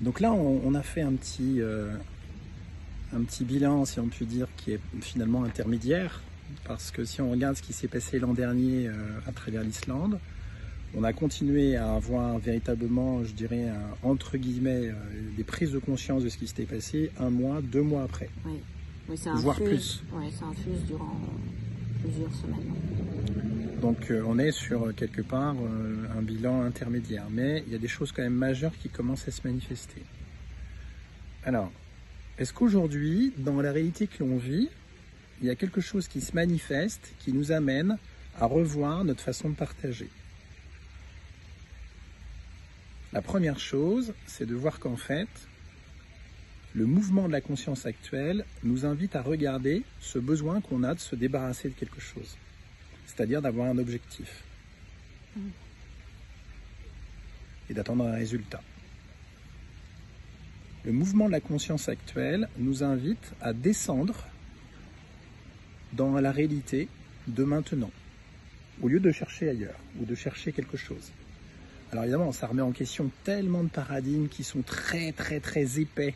Donc là, on a fait un petit bilan, si on peut dire, qui est finalement intermédiaire, parce que si on regarde ce qui s'est passé l'an dernier à travers l'Islande, on a continué à avoir véritablement, je dirais, entre guillemets, des prises de conscience de ce qui s'était passé 1 mois, 2 mois après. Oui, oui, voire plus. Oui, ça infuse durant plusieurs semaines. Donc on est sur quelque part un bilan intermédiaire, mais il y a des choses quand même majeures qui commencent à se manifester. Alors, est-ce qu'aujourd'hui, dans la réalité que l'on vit, il y a quelque chose qui se manifeste, qui nous amène à revoir notre façon de partager? La première chose, c'est de voir qu'en fait, le mouvement de la conscience actuelle nous invite à regarder ce besoin qu'on a de se débarrasser de quelque chose, c'est-à-dire d'avoir un objectif et d'attendre un résultat. Le mouvement de la conscience actuelle nous invite à descendre dans la réalité de maintenant, au lieu de chercher ailleurs ou de chercher quelque chose. Alors évidemment, ça remet en question tellement de paradigmes qui sont très épais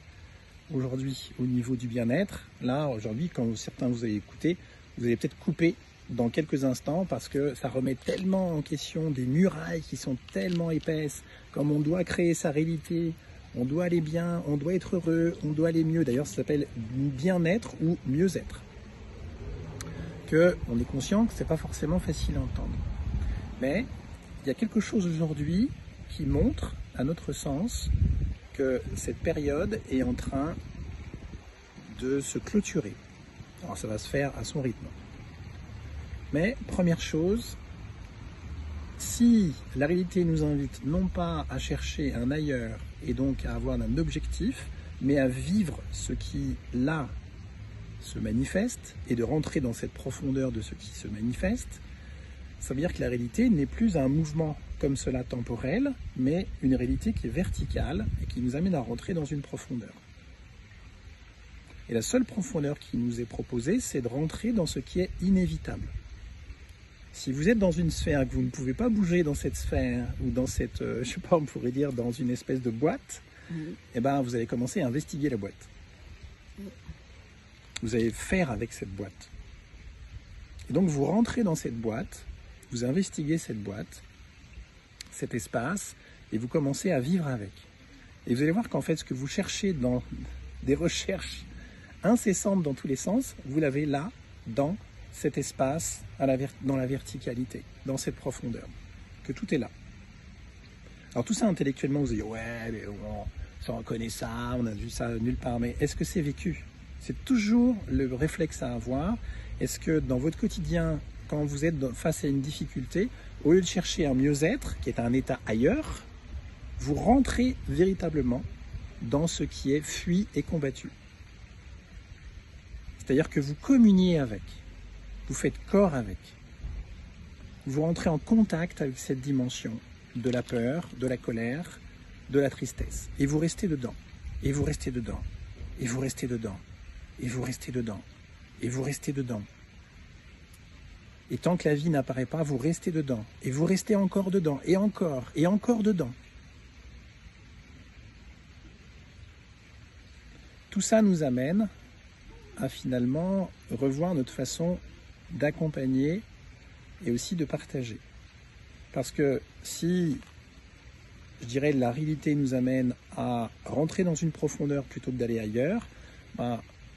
aujourd'hui au niveau du bien-être. Là, aujourd'hui, quand certains vous avez écouté, vous allez peut-être couper dans quelques instants parce que ça remet tellement en question des murailles qui sont tellement épaisses, comme on doit créer sa réalité, on doit aller bien, on doit être heureux, on doit aller mieux. D'ailleurs, ça s'appelle bien-être ou mieux-être. On est conscient que ce n'est pas forcément facile à entendre. Mais il y a quelque chose aujourd'hui qui montre, à notre sens, que cette période est en train de se clôturer. Alors ça va se faire à son rythme. Mais première chose, si la réalité nous invite non pas à chercher un ailleurs et donc à avoir un objectif, mais à vivre ce qui là se manifeste et de rentrer dans cette profondeur de ce qui se manifeste, ça veut dire que la réalité n'est plus un mouvement comme cela temporel, mais une réalité qui est verticale et qui nous amène à rentrer dans une profondeur. Et la seule profondeur qui nous est proposée, c'est de rentrer dans ce qui est inévitable. Si vous êtes dans une sphère et que vous ne pouvez pas bouger dans cette sphère, ou dans cette, je sais pas, on pourrait dire dans une espèce de boîte, eh ben, vous allez commencer à investiguer la boîte. Vous allez faire avec cette boîte. Et donc vous rentrez dans cette boîte, vous investiguez cette boîte, cet espace, et vous commencez à vivre avec. Et vous allez voir qu'en fait, ce que vous cherchez dans des recherches incessantes dans tous les sens, vous l'avez là, dans cet espace, dans la verticalité, dans cette profondeur, que tout est là. Alors tout ça intellectuellement, vous allez dire, ouais, mais on reconnaît ça, on a vu ça nulle part, mais est-ce que c'est vécu ? C'est toujours le réflexe à avoir. Est-ce que dans votre quotidien, quand vous êtes face à une difficulté, au lieu de chercher un mieux-être, qui est un état ailleurs, vous rentrez véritablement dans ce qui est fui et combattu. C'est-à-dire que vous communiez avec, vous faites corps avec. Vous rentrez en contact avec cette dimension de la peur, de la colère, de la tristesse. Et vous restez dedans, et vous restez dedans, et vous restez dedans, et vous restez dedans, et vous restez dedans. Et tant que la vie n'apparaît pas, vous restez dedans, et vous restez encore dedans, et encore dedans. Tout ça nous amène à finalement revoir notre façon d'accompagner et aussi de partager. Parce que si, je dirais, la réalité nous amène à rentrer dans une profondeur plutôt que d'aller ailleurs,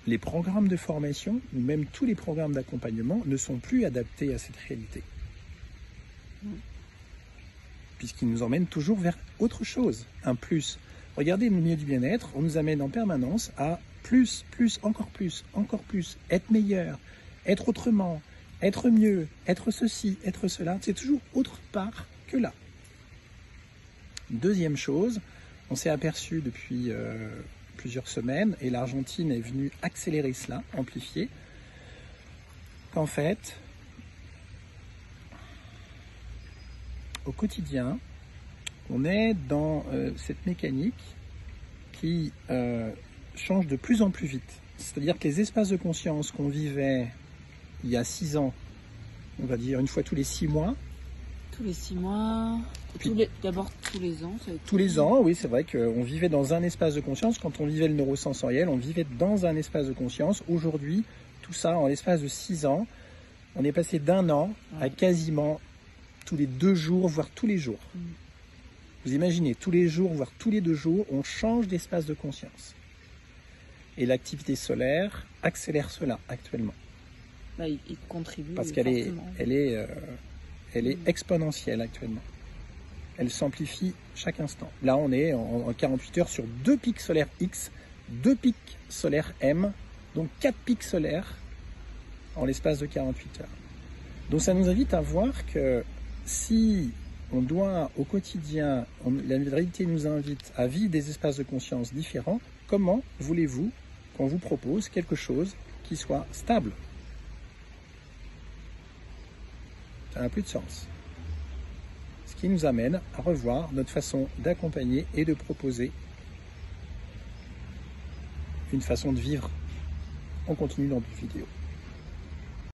les programmes de formation, ou même tous les programmes d'accompagnement, ne sont plus adaptés à cette réalité. Puisqu'ils nous emmènent toujours vers autre chose, un plus. Regardez le milieu du bien-être, on nous amène en permanence à plus, encore plus, être meilleur, être autrement, être mieux, être ceci, être cela. C'est toujours autre part que là. Deuxième chose, on s'est aperçu depuis plusieurs semaines, et l'Argentine est venue accélérer cela, amplifier, qu'en fait, au quotidien, on est dans cette mécanique qui change de plus en plus vite. C'est-à-dire que les espaces de conscience qu'on vivait il y a 6 ans, on va dire une fois tous les 6 mois, Tous les 6 mois. D'abord tous les ans. Ça a été... Tous les ans, oui, c'est vrai qu'on vivait dans un espace de conscience. Quand on vivait le neurosensoriel, on vivait dans un espace de conscience. Aujourd'hui, tout ça, en l'espace de 6 ans, on est passé d'un an à quasiment tous les 2 jours, voire tous les jours. Vous imaginez, tous les jours, voire tous les 2 jours, on change d'espace de conscience. Et l'activité solaire accélère cela actuellement. Bah, il contribue parce qu'elle est, elle est exponentielle actuellement. Elle s'amplifie chaque instant. Là, on est en 48 heures sur 2 pics solaires X, 2 pics solaires M, donc 4 pics solaires en l'espace de 48 heures. Donc ça nous invite à voir que si on doit au quotidien, la réalité nous invite à vivre des espaces de conscience différents, comment voulez-vous qu'on vous propose quelque chose qui soit stable? Ça n'a plus de sens. Ce qui nous amène à revoir notre façon d'accompagner et de proposer une façon de vivre. On continue dans d'autres vidéos.